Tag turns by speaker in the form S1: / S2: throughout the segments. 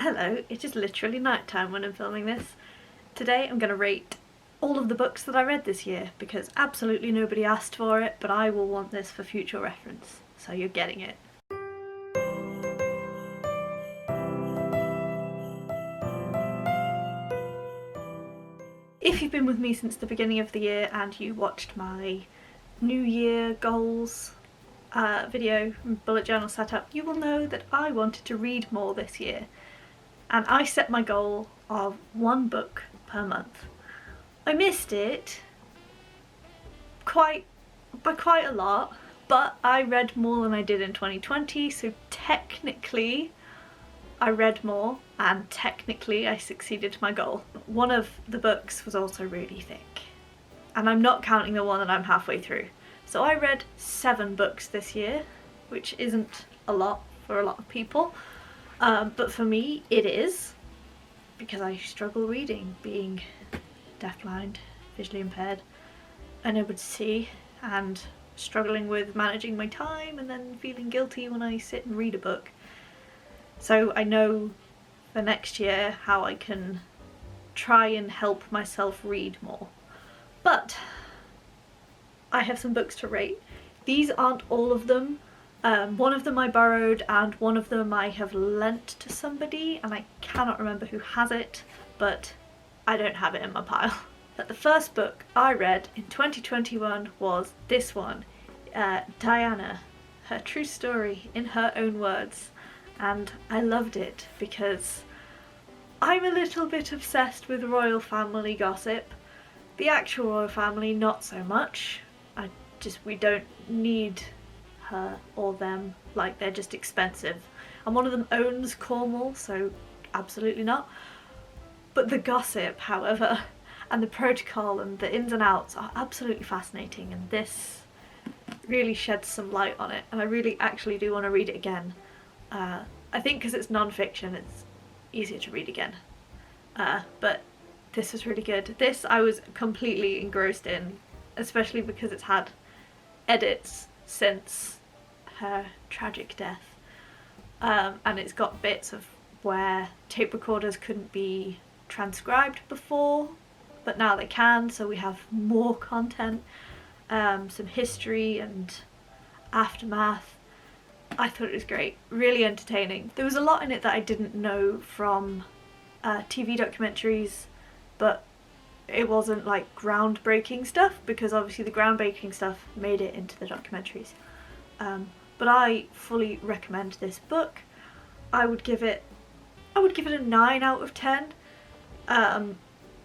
S1: Hello, it is literally night time when I'm filming this. Today I'm going to rate all of the books that I read this year because absolutely nobody asked for it, but I will want this for future reference, so you're getting it. If you've been with me since the beginning of the year and you watched my New Year goals video, bullet journal setup, you will know that I wanted to read more this year. And I set my goal of one book per month. I missed it by quite a lot, but I read more than I did in 2020, so technically I read more and technically I succeeded my goal. One of the books was also really thick, and I'm not counting the one that I'm halfway through. So I read 7 books this year, which isn't a lot for a lot of people. But for me it is, because I struggle reading, being deafblind, visually impaired, unable to see, and struggling with managing my time and then feeling guilty when I sit and read a book. So I know for next year how I can try and help myself read more. But I have some books to rate. These aren't all of them. One of them I borrowed and one of them I have lent to somebody, and I cannot remember who has it, but I don't have it in my pile. But the first book I read in 2021 was this one, Diana, Her True Story in Her Own Words, and I loved it because I'm a little bit obsessed with royal family gossip. The actual royal family, not so much. We don't need her or them, like they're just expensive. And one of them owns Cornwall, so absolutely not. But the gossip, however, and the protocol and the ins and outs are absolutely fascinating, and this really sheds some light on it, and I really actually do want to read it again. I think because it's non-fiction it's easier to read again. But this was really good. This I was completely engrossed in, especially because it's had edits since her tragic death, and it's got bits of where tape recorders couldn't be transcribed before, but now they can, so we have more content, some history and aftermath. I thought it was great, really entertaining. There was a lot in it that I didn't know from TV documentaries, but it wasn't like groundbreaking stuff, because obviously the groundbreaking stuff made it into the documentaries. But I fully recommend this book. I would give it a 9 out of 10.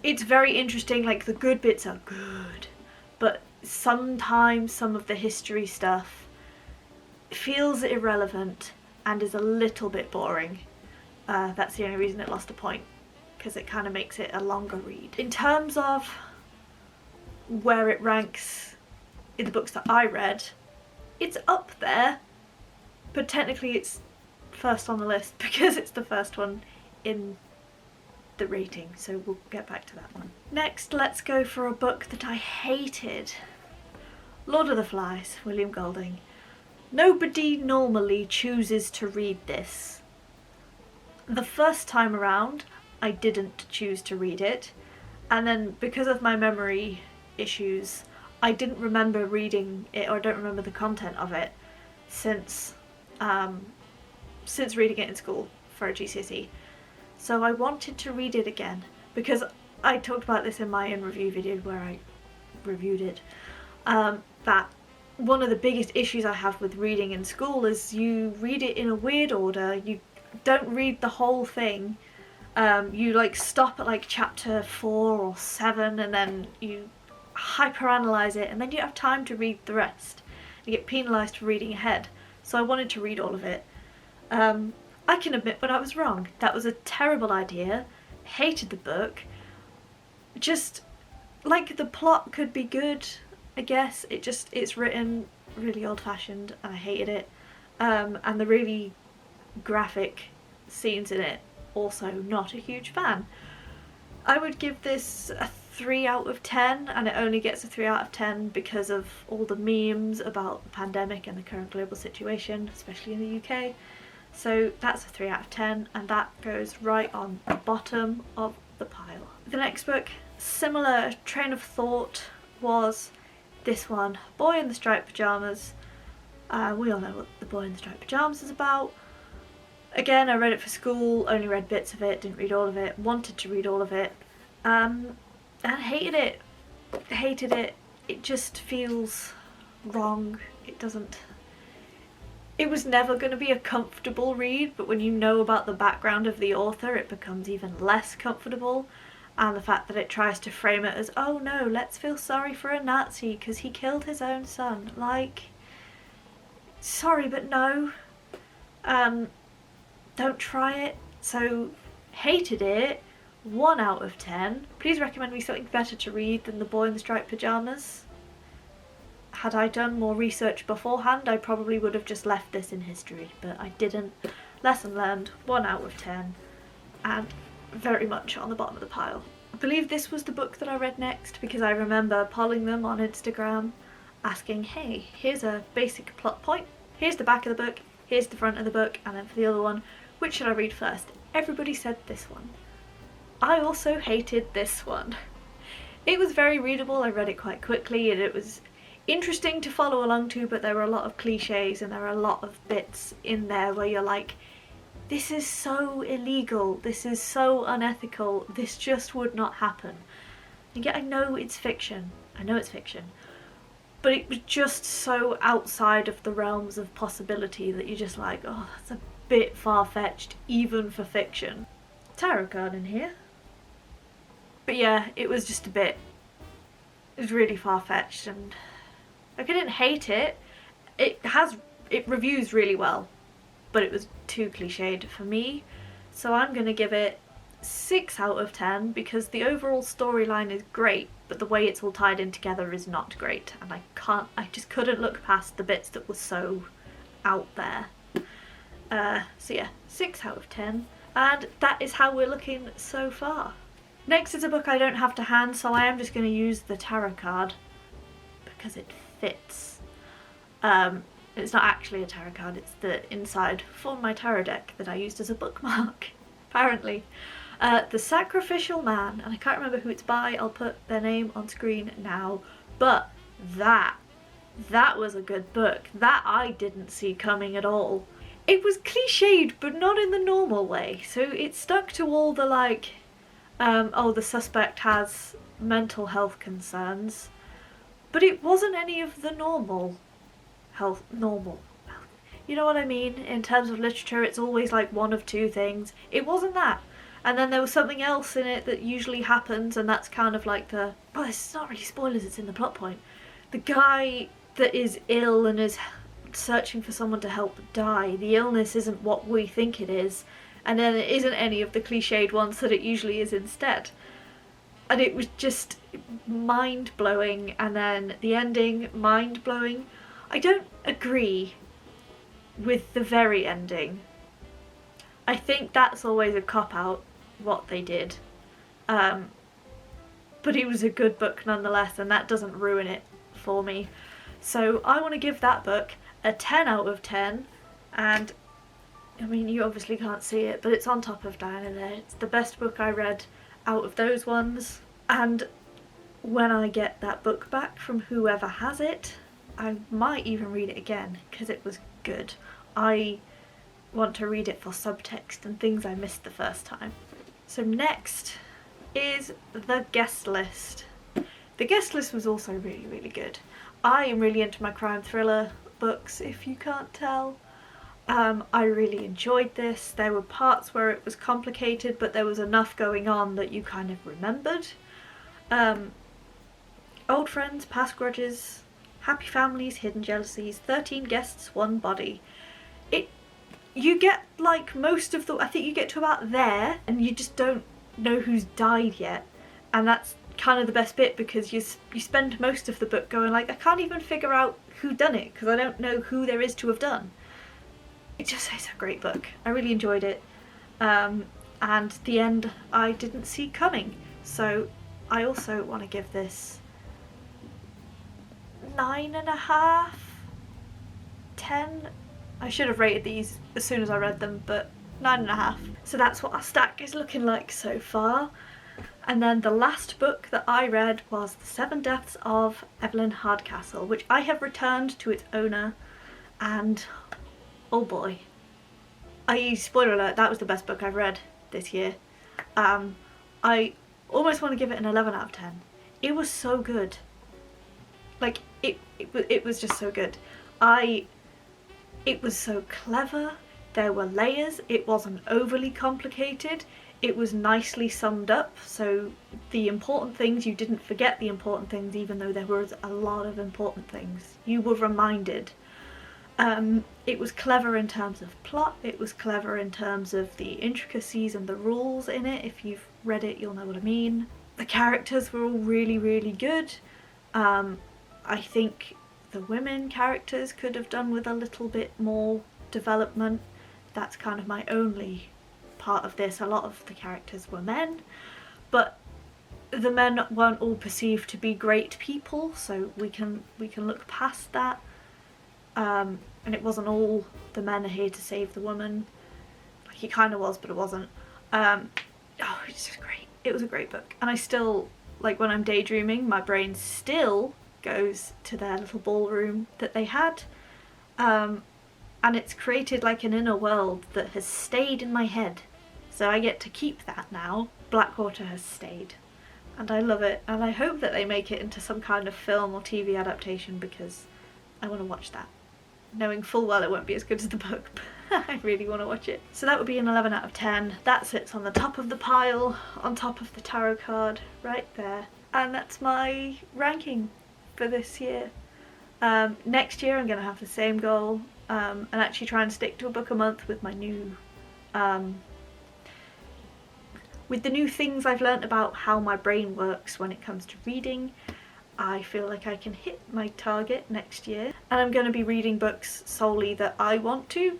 S1: It's very interesting, like the good bits are good, but sometimes some of the history stuff feels irrelevant and is a little bit boring. That's the only reason it lost a point, because it kind of makes it a longer read. In terms of where it ranks in the books that I read, it's up there, but technically it's first on the list because it's the first one in the rating, so we'll get back to that one. Next, let's go for a book that I hated. Lord of the Flies, William Golding. Nobody normally chooses to read this. The first time around I didn't choose to read it, and then because of my memory issues I didn't remember reading it, or don't remember the content of it since reading it in school for a GCSE. So I wanted to read it again because I talked about this in my in-review video where I reviewed it, that one of the biggest issues I have with reading in school is you read it in a weird order, you don't read the whole thing. You like stop at like chapter 4 or 7 and then you hyperanalyze it, and then you have time to read the rest. You get penalised for reading ahead. So I wanted to read all of it. I can admit when I was wrong. That was a terrible idea. Hated the book. Just like the plot could be good, I guess. It's written really old-fashioned and I hated it. And the really graphic scenes in it, also not a huge fan. I would give this a 3 out of 10, and it only gets a 3 out of 10 because of all the memes about the pandemic and the current global situation, especially in the UK. So that's a 3 out of 10, and that goes right on the bottom of the pile. The next book, similar train of thought, was this one, Boy in the Striped Pyjamas. We all know what the Boy in the Striped Pyjamas is about. Again, I read it for school, only read bits of it, didn't read all of it, wanted to read all of it, and hated it. Hated it. It just feels wrong. It was never going to be a comfortable read, but when you know about the background of the author, it becomes even less comfortable. And the fact that it tries to frame it as, oh no, let's feel sorry for a Nazi because he killed his own son. Like, sorry, but no. Don't try it. So, hated it. 1 out of 10. Please recommend me something better to read than The Boy in the Striped Pyjamas. Had I done more research beforehand, I probably would have just left this in history, but I didn't. Lesson learned, 1 out of 10, and very much on the bottom of the pile. I believe this was the book that I read next because I remember polling them on Instagram, asking, hey, here's a basic plot point, here's the back of the book, here's the front of the book, and then for the other one, which should I read first? Everybody said this one. I also hated this one. It was very readable, I read it quite quickly, and it was interesting to follow along to, but there were a lot of cliches and there are a lot of bits in there where you're like, this is so illegal, this is so unethical, this just would not happen. And yet I know it's fiction, but it was just so outside of the realms of possibility that you're just like, oh, that's a bit far-fetched even for fiction. Tarot card in here. But yeah, it was just it was really far-fetched, and like, I didn't hate it. It reviews really well, but it was too cliched for me. So I'm gonna give it 6 out of 10 because the overall storyline is great, but the way it's all tied in together is not great, and I just couldn't look past the bits that were so out there. So yeah, 6 out of 10, and that is how we're looking so far. Next is a book I don't have to hand, so I am just going to use the tarot card because it fits. It's not actually a tarot card, it's the inside for my tarot deck that I used as a bookmark, apparently. The Sacrificial Man, and I can't remember who it's by, I'll put their name on screen now, but that was a good book. That I didn't see coming at all. It was cliched, but not in the normal way, so it stuck to all the like, oh, the suspect has mental health concerns, but it wasn't any of the normal health. You know what I mean? In terms of literature, it's always like one of two things. It wasn't that. And then there was something else in it that usually happens, and that's kind of like the, well, it's not really spoilers, it's in the plot point. The guy that is ill and is searching for someone to help die, the illness isn't what we think it is, and then it isn't any of the cliched ones that it usually is instead. And it was just mind-blowing, and then the ending, mind-blowing. I don't agree with the very ending. I think that's always a cop-out, what they did. But it was a good book nonetheless, and that doesn't ruin it for me. So I want to give that book a 10 out of 10, and I mean, you obviously can't see it, but it's on top of Diana there. It's the best book I read out of those ones, and when I get that book back from whoever has it, I might even read it again, because it was good. I want to read it for subtext and things I missed the first time. So next is The Guest List. The Guest List was also really, really good. I am really into my crime thriller books, if you can't tell. I really enjoyed this. There were parts where it was complicated, but there was enough going on that you kind of remembered. Old friends, past grudges, happy families, hidden jealousies, 13 guests, one body. You get like most of the, I think you get to about there, and you just don't know who's died yet. And that's kind of the best bit, because you spend most of the book going like, I can't even figure out who done it, because I don't know who there is to have done. It's a great book. I really enjoyed it. And the end I didn't see coming. So I also want to give this 9.5, 10. I should have rated these as soon as I read them, but 9.5. So that's what our stack is looking like so far. And then the last book that I read was The Seven Deaths of Evelyn Hardcastle, which I have returned to its owner, and oh boy. Spoiler alert, that was the best book I've read this year. I almost want to give it an 11 out of 10. It was so good. Like, it was just so good. It was so clever. There were layers. It wasn't overly complicated. It was nicely summed up, so the important things, you didn't forget the important things, even though there was a lot of important things. You were reminded. It was clever in terms of plot, it was clever in terms of the intricacies and the rules in it. If you've read it, you'll know what I mean. The characters were all really, really good. I think the women characters could have done with a little bit more development. That's kind of my only part of this. A lot of the characters were men, but the men weren't all perceived to be great people, so we can look past that. And it wasn't all the men are here to save the woman. Like, it kind of was, but it wasn't. It's just great. It was a great book, and I still, like, when I'm daydreaming, my brain still goes to their little ballroom that they had, and it's created like an inner world that has stayed in my head, so I get to keep that now. Blackwater has stayed, and I love it, and I hope that they make it into some kind of film or TV adaptation, because I want to watch that, knowing full well it won't be as good as the book, but I really want to watch it. So that would be an 11 out of 10. That sits on the top of the pile, on top of the tarot card, right there. And that's my ranking for this year. Next year I'm going to have the same goal, and actually try and stick to a book a month with my new, with the new things I've learnt about how my brain works when it comes to reading. I feel like I can hit my target next year, and I'm going to be reading books solely that I want to,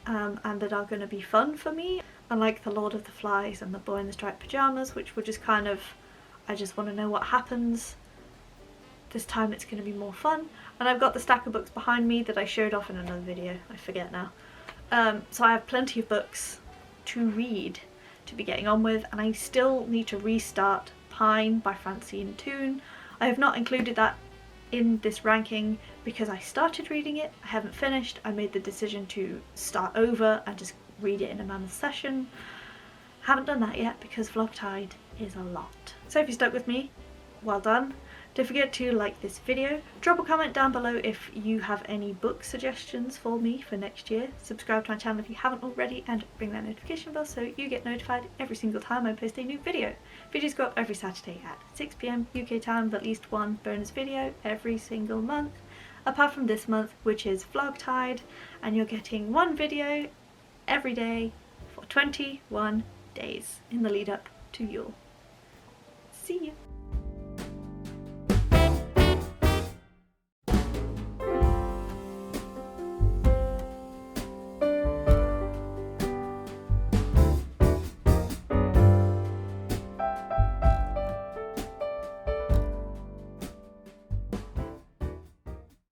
S1: and that are going to be fun for me, unlike The Lord of the Flies and The Boy in the Striped Pyjamas, which were just kind of, I just want to know what happens. This time it's going to be more fun, and I've got the stack of books behind me that I showed off in another video, I forget now. So I have plenty of books to read, to be getting on with, and I still need to restart Pine by Francine Toon. I have not included that in this ranking because I started reading it, I haven't finished. I made the decision to start over and just read it in a mammoth session. Haven't done that yet because Vlogtide is a lot. So if you stuck with me, well done. Don't forget to like this video, drop a comment down below if you have any book suggestions for me for next year, subscribe to my channel if you haven't already, and ring that notification bell so you get notified every single time I post a new video. Videos go up every Saturday at 6 PM UK time with at least one bonus video every single month, apart from this month, which is Vlogtide, and you're getting one video every day for 21 days in the lead up to Yule. See you!